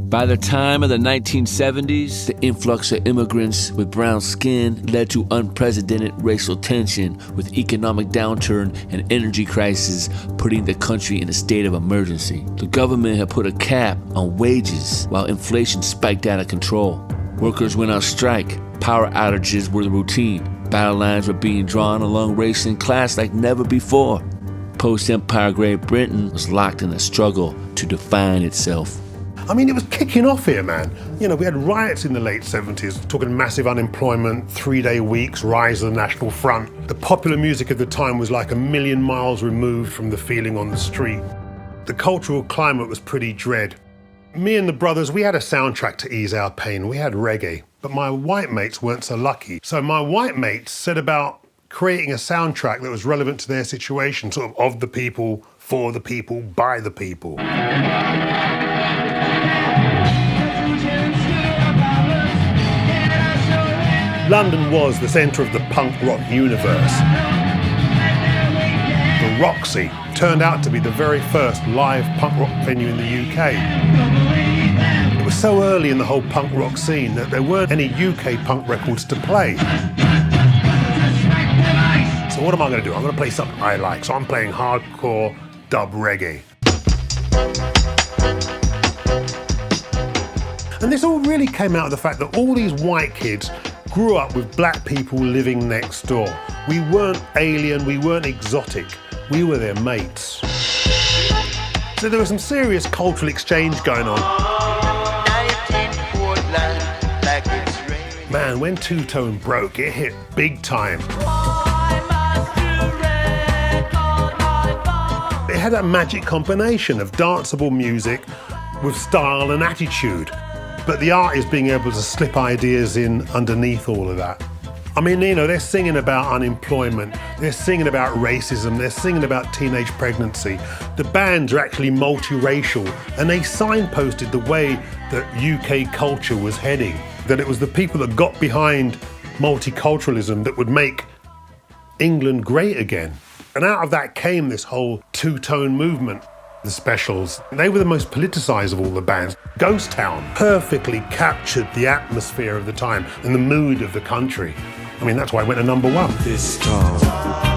By the time of the 1970s, the influx of immigrants with brown skin led to unprecedented racial tension, with economic downturn and energy crisis putting the country in a state of emergency. The government had put a cap on wages while inflation spiked out of control. Workers went on strike. Power outages were the routine. Battle lines were being drawn along race and class like never before. Post-Empire Great Britain was locked in a struggle to define itself. I mean, it was kicking off here, man. You know, we had riots in the late 70s, talking massive unemployment, 3-day weeks, rise of the National Front. The popular music of the time was like a million miles removed from the feeling on the street. The cultural climate was pretty dread. Me and the brothers, we had a soundtrack to ease our pain. We had reggae, but my white mates weren't so lucky. So my white mates set about creating a soundtrack that was relevant to their situation, sort of the people, for the people, by the people. London was the centre of the punk rock universe. The Roxy turned out to be the very first live punk rock venue in the UK. It was so early in the whole punk rock scene that there weren't any UK punk records to play. So what am I going to do? I'm going to play something I like. So I'm playing hardcore dub reggae. And this all really came out of the fact that all these white kids grew up with black people living next door. We weren't alien, we weren't exotic, we were their mates. So there was some serious cultural exchange going on. Man, when Two Tone broke, it hit big time. It had that magic combination of danceable music with style and attitude. But the art is being able to slip ideas in underneath all of that. I mean, you know, they're singing about unemployment, they're singing about racism, they're singing about teenage pregnancy. The bands are actually multiracial, and they signposted the way that UK culture was heading. That it was the people that got behind multiculturalism that would make England great again. And out of that came this whole two-tone movement. The Specials, they were the most politicised of all the bands. Ghost Town perfectly captured the atmosphere of the time and the mood of the country. I mean, that's why it went to #1. This time.